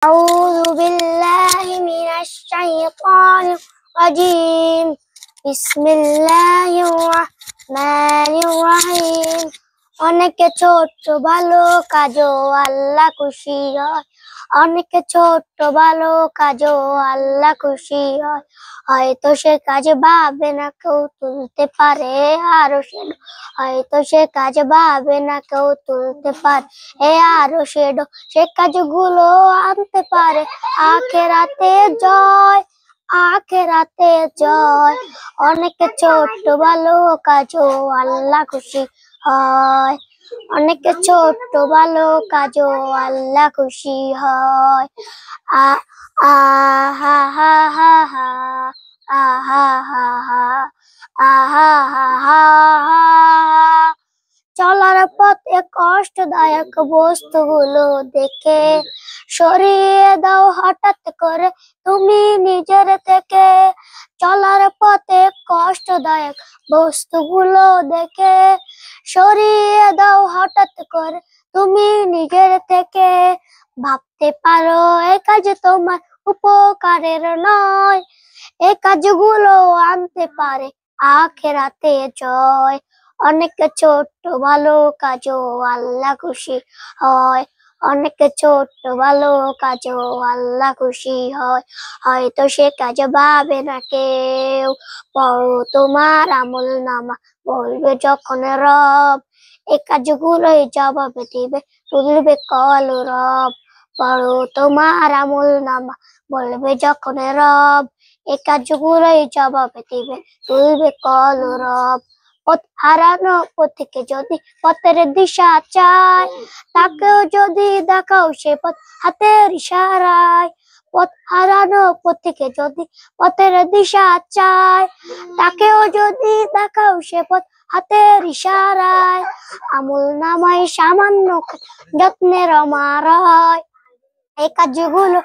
أعوذ بالله من الشيطان الرجيم بسم الله الرحمن الرحيم অনেকে ছোট ভালো কাজও আল্লাহ খুশি হয়। অনেকে ছোট ভালো কাজও আল্লাহ খুশি হয়। হয়তো সে কাজ ভাবে না কেউ তুলতে পারে আরো সে, হয়তো সে কাজ ভাবে না কেউ তুলতে পারে আরো সে কাজগুলো আনতে পারে আখেরাতে জয়, আখেরাতে জয়। অনেকে ছোট ভালো কাজও আল্লাহ খুশি হয়। অনেকে ছোট ভালো কাজও আল্লাহ খুশি হয়। আ আ হা হা হা হা আ হা হা হা আ হা হা হা হা। চলার পথে কষ্টদায়ক বস্তুগুলো দেখে সরিয়ে দাও হঠাৎ করে তুমি নিজের থেকে। চলার পথে কষ্টদায়ক বস্তুগুলো দেখে সরিয়ে দাও হঠাৎ করে তুমি নিজের থেকে। ভাবতে পারো এ কাজ তোমার উপকারের নয়, এ কাজগুলো আনতে পারে আখেরাতে জয়। অনেকে ছোট ভালো কাজও আল্লাহ খুশি হয়। অনেকে ছোট ভালো কাজও আল্লাহ খুশি হয়। হয়তো সে কাজ ভাবে না কেউ, পড়ো তোমার আমল নামা বলবে যখন রব, এ কাজগুলোই জবাবে দিবে তুলবে কল রব। পড়ো তোমার আমল নামা বলবে যখন রব, এ কাজগুলোই জবাবে দিবে তুলবে কল রব। পথ হারানো পথিকে যদি পথের দিশা চায়, তাকেও যদি দেখাও সে পথ হাতের ইশারায়। পথ হারানো পথিকে যদি পথের দিশা চায়, তাকেও যদি দেখাও সে পথ হাতের ইশারায়। আমল নামায় সামান্য যত্নের মারায়, এই কাজগুলো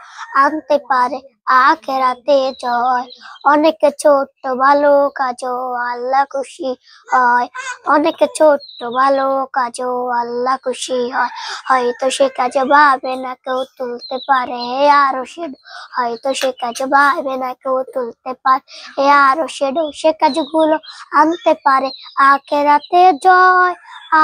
আনতে পারে আখেরাতে জয়। অনেকে ছোট ভালো কাজও আল্লাহ খুশি হয়। অনেকে ছোট ভালো কাজও আল্লাহ খুশি হয়। হয়তো সে কাজ ভাবে না কেউ তুলতে পারে আরো সে, হয়তো সে কাজ ভাবে না কেউ তুলতে পারে আরো সে কাজগুলো আনতে পারে আখেরাতে জয়,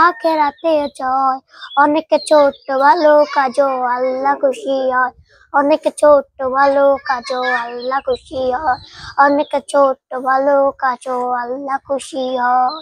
আখেরাতে জয়। অনেকে ছোট ভালো কাজও আল্লাহ খুশি হয়। অনেকে ছোট ভালো কাজও আল্লাহ খুশি হয়। অনেকে ছোট ভালো কাজও আল্লাহ খুশি হয়।